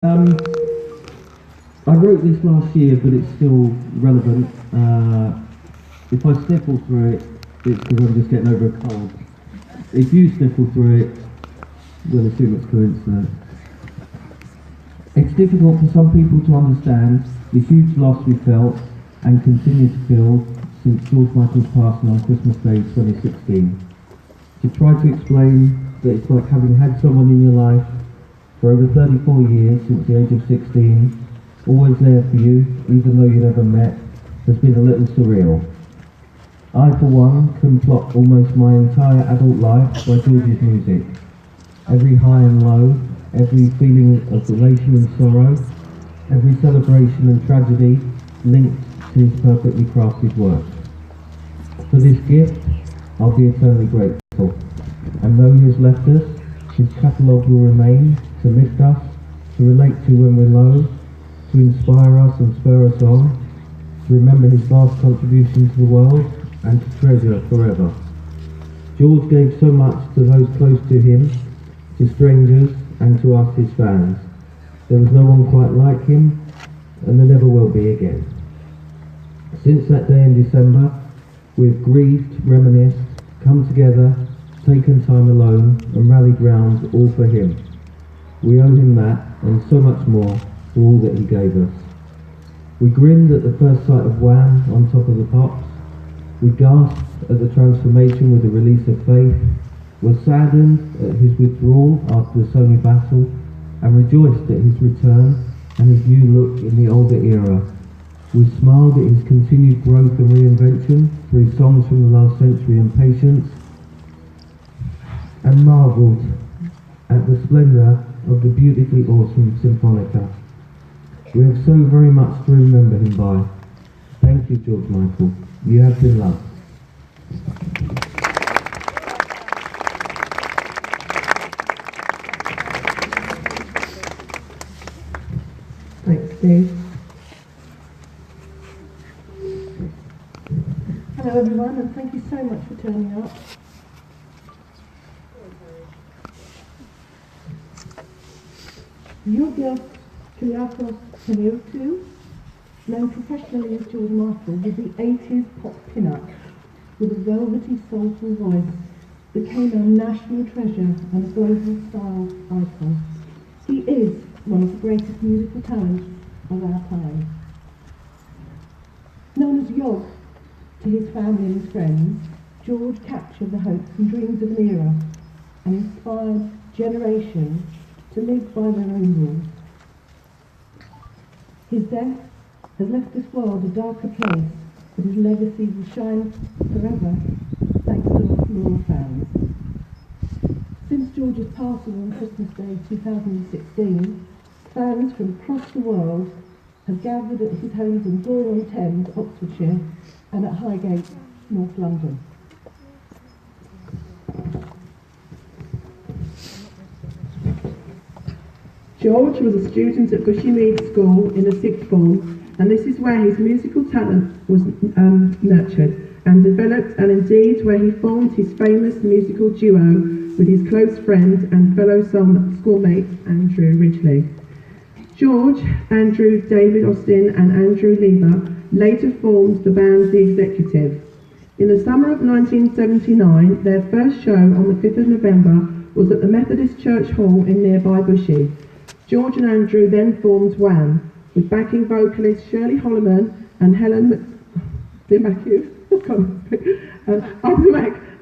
I wrote this last year, but it's still relevant. If I sniffle through it, it's because I'm just getting over a cold. If you sniffle through it, we'll assume it's coincidence. It's difficult for some people to understand the huge loss we felt and continue to feel since George Michael's passing on Christmas Day 2016. To try to explain that it's like having had someone in your life for over 34 years since the age of 16, always there for you, even though you never met, has been a little surreal. I, for one, can plot almost my entire adult life by George's music. Every high and low, every feeling of elation and sorrow, every celebration and tragedy linked to his perfectly crafted work. For this gift, I'll be eternally grateful. And though he has left us, his catalogue will remain to lift us, to relate to when we're low, to inspire us and spur us on, to remember his vast contribution to the world, and to treasure forever. George gave so much to those close to him, to strangers, and to us, his fans. There was no one quite like him, and there never will be again. Since that day in December, we've grieved, reminisced, come together, taken time alone, and rallied round all for him. We owe him that, and so much more, for all that he gave us. We grinned at the first sight of Wham on Top of the Pops. We gasped at the transformation with the release of Faith, were saddened at his withdrawal after the Sony battle, and rejoiced at his return and his new look in the older era. We smiled at his continued growth and reinvention through songs from the last century and Patience, and marvelled at the splendour of the beautifully awesome Symphonica. We have so very much to remember him by. Thank you, George Michael. You have been loved. Thanks, Steve. Hello everyone, and thank you so much for turning up. Georgios Kyriakos Panayotou, known professionally as George Michael, was the 80s pop pin-up with a velvety, soulful voice, became a national treasure and a global style icon. He is one of the greatest musical talents of our time. Known as Yog to his family and his friends, George captured the hopes and dreams of an era and inspired generations to live by their own rules. His death has left this world a darker place, but his legacy will shine forever thanks to us loyal fans. Since George's passing on Christmas Day 2016, fans from across the world have gathered at his homes in Goy-on-Thames, Oxfordshire, and at Highgate, North London. George was a student at Bushey Meads School in the sixth form, and this is where his musical talent was nurtured and developed, and indeed where he formed his famous musical duo with his close friend and fellow schoolmate Andrew Ridgeley. George, Andrew, David Austin and Andrew Lever later formed the band The Executive. In the summer of 1979, their first show on the 5th of November was at the Methodist Church Hall in nearby Bushey. George and Andrew then formed Wham, with backing vocalists Shirley Holloman and Helen McHugh,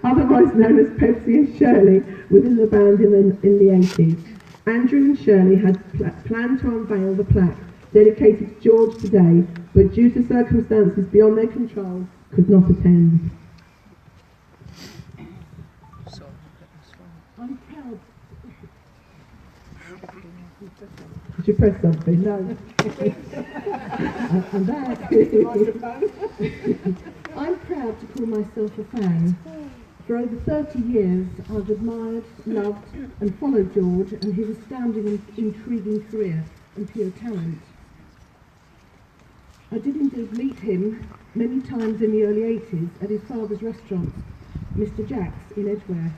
otherwise known as Pepsi and Shirley, within the band in the 80s. Andrew and Shirley had planned to unveil the plaque dedicated to George today, but due to circumstances beyond their control, could not attend. I'm proud. Did you press something? No. I'm back. I'm proud to call myself a fan. For over 30 years, I've admired, loved and followed George and his astounding and intriguing career and pure talent. I did indeed meet him many times in the early 80s at his father's restaurant, Mr. Jack's in Edgware.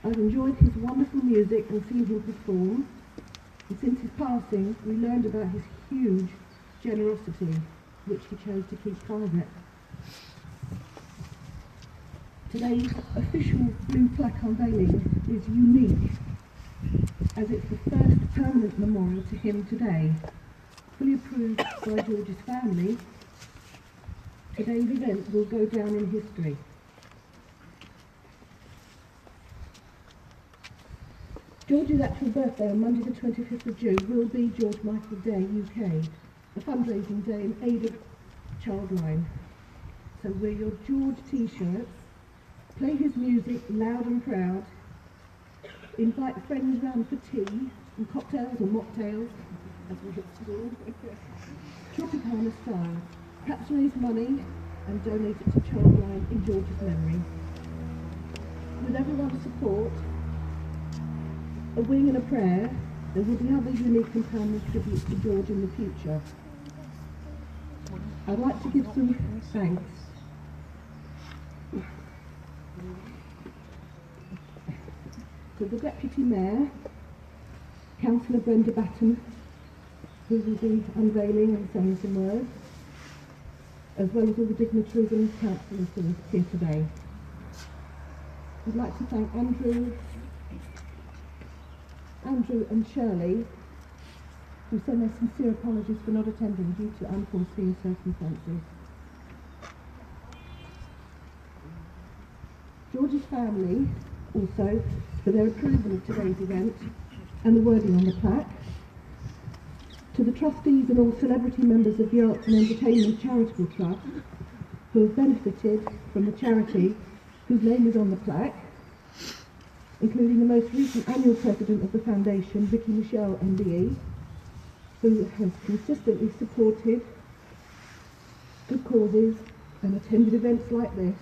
I've enjoyed his wonderful music and seen him perform, and since his passing, we learned about his huge generosity, which he chose to keep private. Today's official blue plaque unveiling is unique, as it's the first permanent memorial to him today. Fully approved by George's family, today's event will go down in history. George's actual birthday on Monday the 25th of June will be George Michael Day UK, a fundraising day in aid of Childline. So wear your George t-shirts, play his music loud and proud, invite friends round for tea and cocktails or mocktails, as we hit school, Tropicana style. Perhaps raise money and donate it to Childline in George's memory. With everyone's support, a wing and a prayer, there will be other unique and permanent tributes to George in the future. I'd like to give some thanks to the Deputy Mayor, Councillor Brenda Batten, who will be unveiling and saying some words, as well as all the dignitaries and councillors who are here today. I'd like to thank Andrew and Shirley, who send their sincere apologies for not attending due to unforeseen circumstances. George's family, also, for their approval of today's event and the wording on the plaque. To the trustees and all celebrity members of the Arts and Entertainment Charitable Trust, who have benefited from the charity whose name is on the plaque, including the most recent annual president of the foundation, Vicky Michelle MBE, who has consistently supported good causes and attended events like this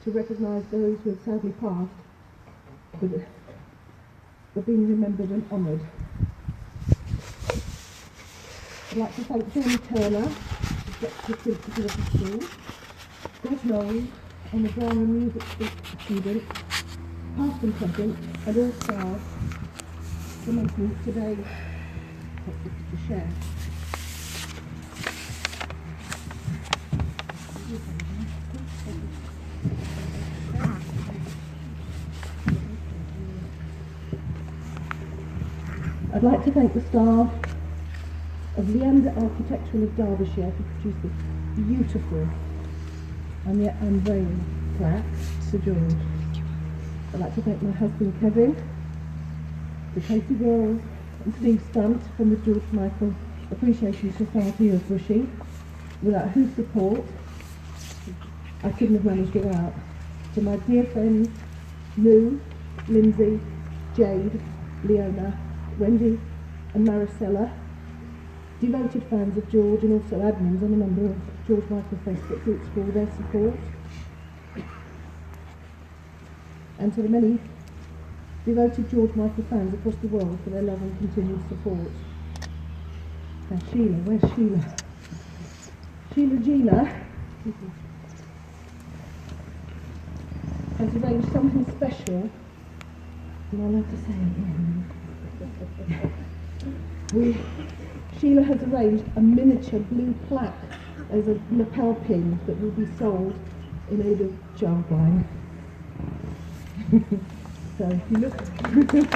to recognise those who have sadly passed, for being remembered and honoured. I'd like to thank Jamie Turner, Executive Principal of the school, Greg Knowles, and the drama and music students, past and present, and all staff, for making today's topic to share. I'd like to thank the staff of Leander Architectural of Derbyshire for producing this beautiful and yet unveiling plaque to George. I'd like to thank my husband Kevin, the Casey Girls and Steve Stunt from the George Michael Appreciation Society of Bushey, without whose support I couldn't have managed it out. To my dear friends Lou, Lindsay, Jade, Leona, Wendy and Maricela, devoted fans of George and also admins on a number of George Michael Facebook groups for all their support. And to the many devoted George Michael fans across the world for their love and continued support. Now Sheila, where's Sheila? Sheila Gina has arranged something special, and I'll have to say it again. Sheila has arranged a miniature blue plaque as a lapel pin that will be sold in aid of Childline. So if you look, thank you for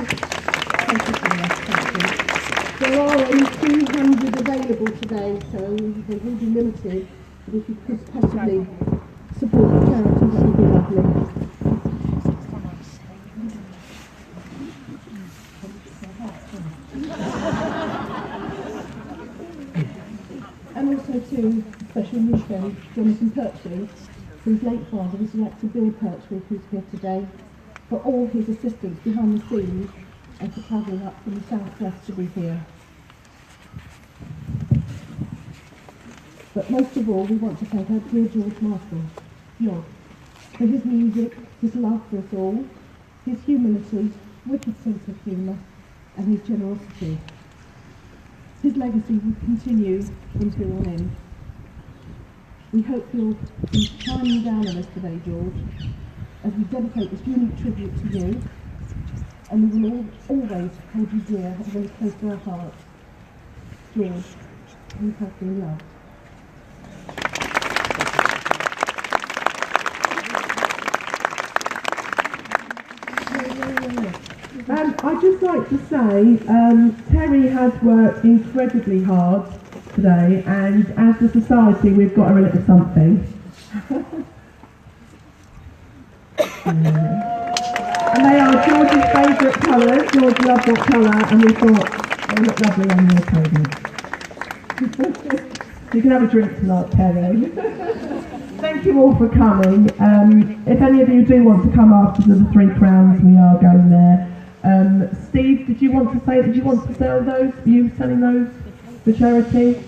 that, thank you. There are only 200 available today, so they will be limited. But if you could possibly support the charity, that would be lovely. And also to special missionary Jonathan Pertwee, whose late father was Elector Bill Pertwee, who's here today, for all his assistance behind the scenes and for travelling up from the southwest to be here. But most of all, we want to thank our dear George Michael, George, for his music, his love for us all, his humility, wicked sense of humour, and his generosity. His legacy will continue until all end. We hope you'll be shining down on us today, George, as we dedicate this unique tribute to you and we will always hold you dear and very close to our hearts. George, you have been loved. I'd just like to say, Terry has worked incredibly hard today, and as a society we've got her a little something. And they are George's favourite colours. George loved that colour, and we thought they look lovely on your table. You can have a drink tonight, Terry. Thank you all for coming. If any of you do want to come after the 3 crowns, we are going there. Steve, did you want to sell those? Are you selling those for charity?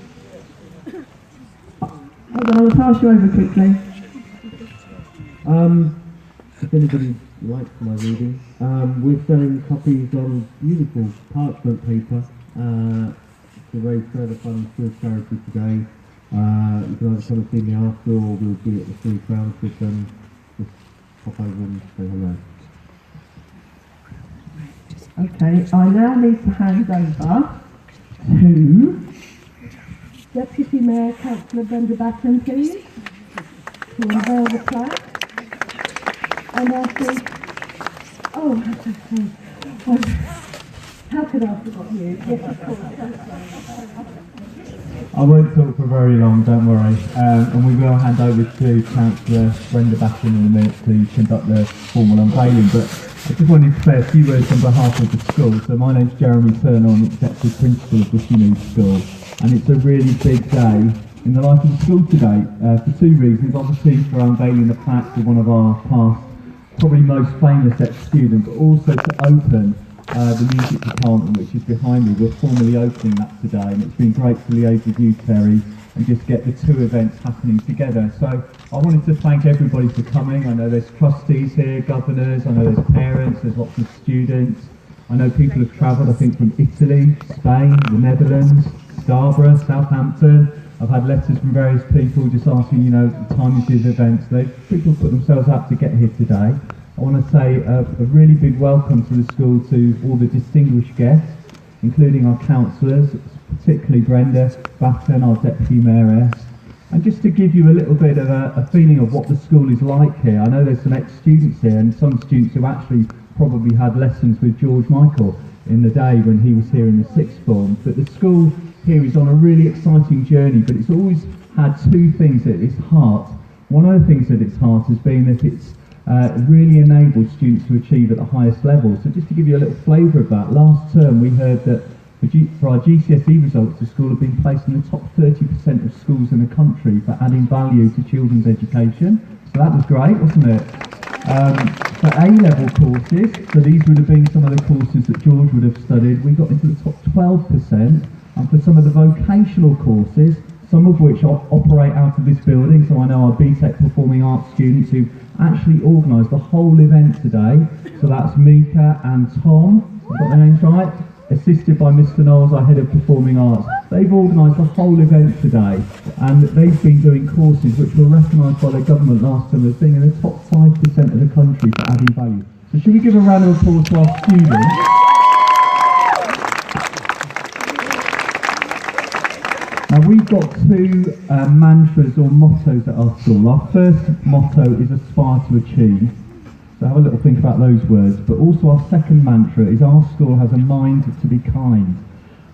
Hold on, I'll pass you over quickly. If anybody likes my reading, we're selling copies on beautiful parchment paper to raise further funds for charity today. You can either come and see me after, or we'll be at the 3 crowns with them. Just pop over and say hello. Okay, I now need to hand over to Deputy Mayor Councillor Brenda Batten, please, to unveil the plaque. And I think, how could I have forgotten you? Yes, of course. I won't talk for very long, don't worry. And we will hand over to Councillor Brenda Batten in a minute to conduct the formal unveiling. But I just wanted to say a few words on behalf of the school. So my name's Jeremy Turner, I'm Executive Principal of Bushey Meads School. And it's a really big day in the life of the school today for 2 reasons. Obviously for unveiling the plaque to one of our past, probably most famous ex-student, but also to open the music department, which is behind me. We're formally opening that today, and it's been great to liaise with you, Terry, and just get the 2 events happening together. So I wanted to thank everybody for coming. I know there's trustees here, governors, I know there's parents, there's lots of students. I know people have travelled, I think, from Italy, Spain, the Netherlands, Scarborough, Southampton. I've had letters from various people just asking, you know, the time of these events. People put themselves out to get here today. I want to say a really big welcome to the school to all the distinguished guests, including our councillors, particularly Brenda Batten, our Deputy Mayoress. And just to give you a little bit of a feeling of what the school is like here, I know there's some ex-students here and some students who actually probably had lessons with George Michael in the day when he was here in the 6th form. But the school here is on a really exciting journey, but it's always had 2 things at its heart. One of the things at its heart has been that it's really enabled students to achieve at the highest level. So just to give you a little flavour of that, last term we heard that for our GCSE results, the school had been placed in the top 30% of schools in the country for adding value to children's education. So that was great, wasn't it? For A-level courses, so these would have been some of the courses that George would have studied, we got into the top 12%. And for some of the vocational courses, some of which operate out of this building, so I know our BTEC Performing Arts students who actually organised the whole event today. So that's Mika and Tom, I've got their names right, assisted by Mr Knowles, our Head of Performing Arts. They've organised the whole event today, and they've been doing courses which were recognised by the government last time as being in the top 5% of the country for adding value. So should we give a round of applause to our students? Now we've got 2 mantras or mottos at our school. Our first motto is aspire to achieve. So have a little think about those words. But also our second mantra is our school has a mind to be kind.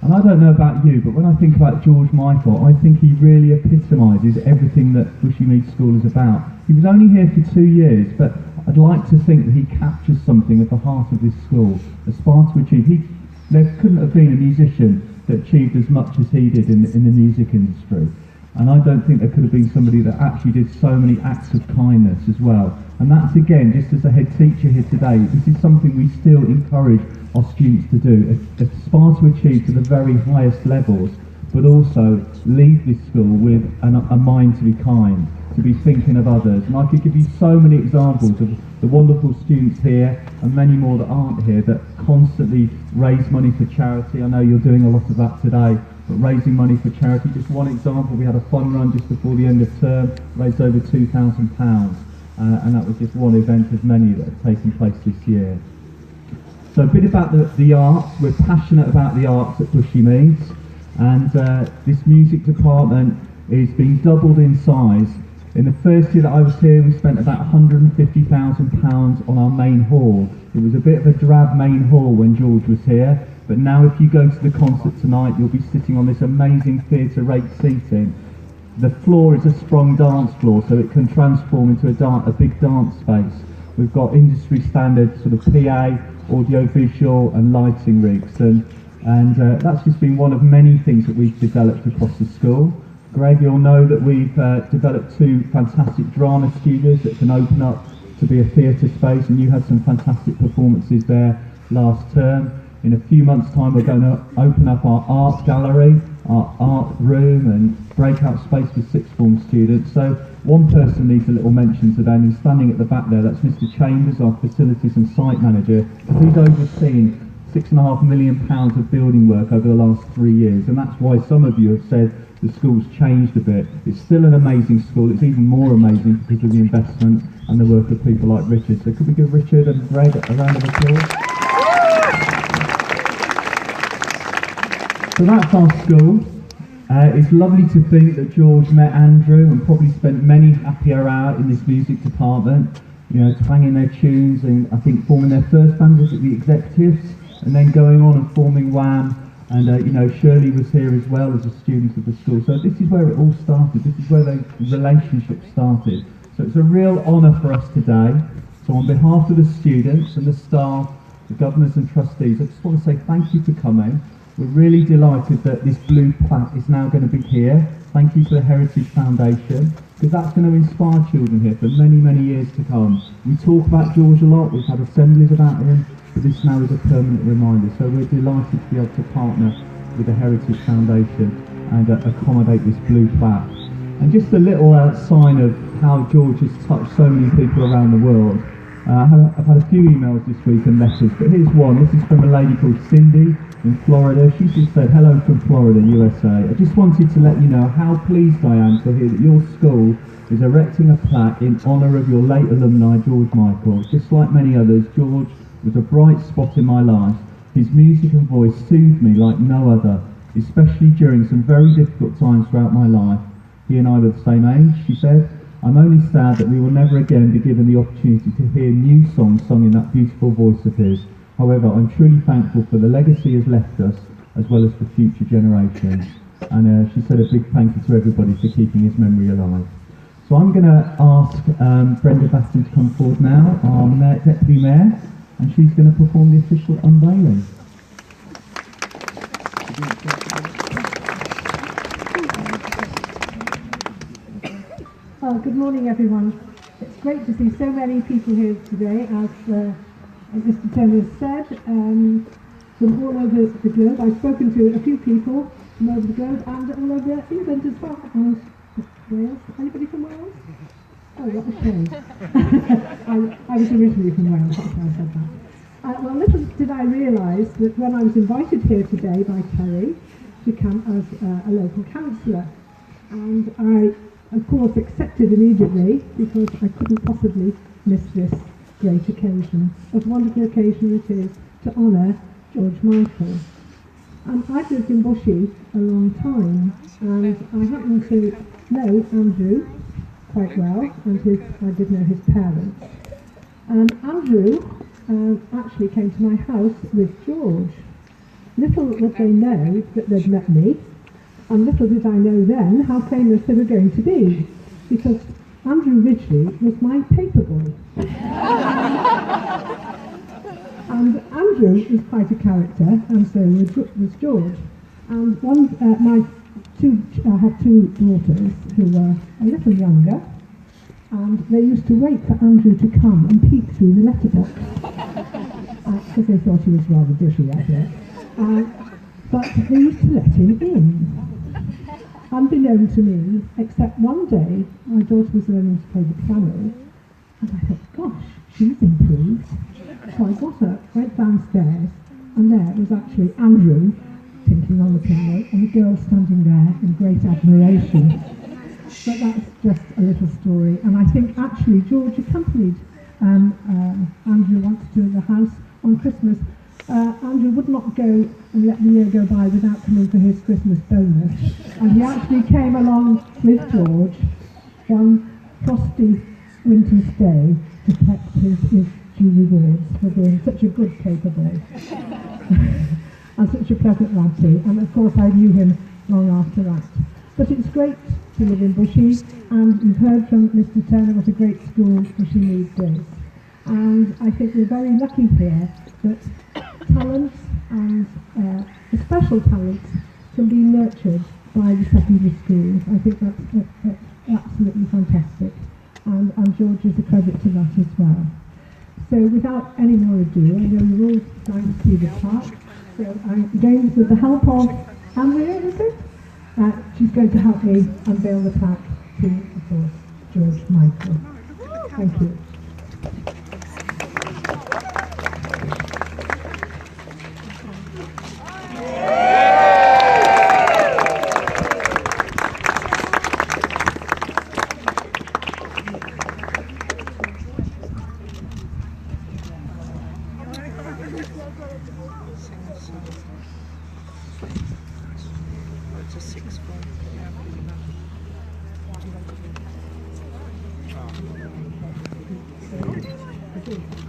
And I don't know about you, but when I think about George Michael, I think he really epitomises everything that Bushey Meads School is about. He was only here for 2 years, but I'd like to think that he captures something at the heart of this school. Aspire to achieve. There couldn't have been a musician that achieved as much as he did in the music industry. And I don't think there could have been somebody that actually did so many acts of kindness as well. And that's, again, just as a head teacher here today, this is something we still encourage our students to do. Aspire to achieve to the very highest levels, but also leave this school with a mind to be kind, to be thinking of others. And I could give you so many examples of the wonderful students here and many more that aren't here that constantly raise money for charity. I know you're doing a lot of that today, but raising money for charity, just one example, we had a fun run just before the end of term, raised over £2,000, and that was just one event of many that have taken place this year. So a bit about the arts. We're passionate about the arts at Bushey Meads, and this music department is being doubled in size. In the first year that I was here, we spent about £150,000 on our main hall. It was a bit of a drab main hall when George was here, but now if you go to the concert tonight, you'll be sitting on this amazing theatre rate seating. The floor is a sprung dance floor, so it can transform into a big dance space. We've got industry standard sort of PA, audio-visual and lighting rigs, and that's just been one of many things that we've developed across the school. Greg, you'll know that we've developed 2 fantastic drama studios that can open up to be a theatre space, and you had some fantastic performances there last term. In a few months' time, we're going to open up our art gallery, our art room and breakout space for sixth form students. So one person needs a little mention today, and he's standing at the back there. That's Mr. Chambers, our facilities and site manager. He's overseen £6.5 million of building work over the last 3 years, and that's why some of you have said the school's changed a bit. It's still an amazing school. It's even more amazing because of the investment and the work of people like Richard. So could we give Richard and Greg a round of applause? So that's our school. It's lovely to think that George met Andrew and probably spent many happier hours in this music department, you know, twanging their tunes and I think forming their first band was at the Executives, and then going on and forming Wham. And you know, Shirley was here as well as a student of the school. So this is where it all started. This is where the relationship started. So it's a real honour for us today. So on behalf of the students and the staff, the governors and trustees, I just want to say thank you for coming. We're really delighted that this blue plaque is now going to be here. Thank you to the Heritage Foundation, because that's going to inspire children here for many, many years to come. We talk about George a lot, we've had assemblies about him, but this now is a permanent reminder. So we're delighted to be able to partner with the Heritage Foundation and accommodate this blue plaque. And just a little sign of how George has touched so many people around the world. I've had a few emails this week and letters, but here's one. This is from a lady called Cindy in Florida. She just said, "Hello from Florida, USA. I just wanted to let you know how pleased I am to hear that your school is erecting a plaque in honour of your late alumni, George Michael. Just like many others, George was a bright spot in my life. His music and voice soothed me like no other, especially during some very difficult times throughout my life. He and I were the same age," she said. "I'm only sad that we will never again be given the opportunity to hear new songs sung in that beautiful voice of his. However, I'm truly thankful for the legacy he has left us, as well as for future generations." And she said a big thank you to everybody for keeping his memory alive. So I'm going to ask Brenda Baston to come forward now, our Deputy Mayor, and she's going to perform the official unveiling. Good morning, everyone. It's great to see so many people here today, as Mr. Taylor said, from all over the globe. I've spoken to a few people from over the globe and all over England as well, and Wales. Anybody from Wales? Oh, what a shame. I was originally from Wales, that's why I said that. Well, little did I realise that when I was invited here today by Terry to come as a local councillor, and I of course accepted immediately because I couldn't possibly miss this great occasion, as wonderful occasion it is to honour George Michael. I've lived in Bushey a long time, and I happen to know Andrew quite well, and I did know his parents. And Andrew actually came to my house with George. Little would they know that they'd met me, and little did I know then how famous they were going to be, because Andrew Ridgely was my paperboy. And Andrew was quite a character, and so was George. And I have 2 daughters who were a little younger, and they used to wait for Andrew to come and peek through the letterbox, because they thought he was rather bushy, I guess. But they used to let him in. Unbeknown to me, except one day, my daughter was learning to play the piano, and I thought, gosh, she's improved. So I got up, went downstairs, and there was actually Andrew tinkling on the piano, and the girl standing there in great admiration. But that's just a little story, and I think actually George accompanied Andrew once to the house on Christmas, Andrew would not go and let the year go by without coming for his Christmas bonus. And he actually came along with George one frosty winter's day to collect his due rewards for being such a good paper boy and such a pleasant lad too. And of course I knew him long after that. But it's great to live in Bushey, and you've heard from Mr. Turner what a great school Bushey Meads is. And I think we're very lucky here that talents and special talents can be nurtured by the secondary schools. I think that's absolutely fantastic, and George is a credit to that as well. So without any more ado, I know you're all trying to see the plaque, so I'm going with the help of Andrea, is it? She's going to help me unveil the plaque to, of course, George Michael. Thank you. It's a 6 form. Yeah.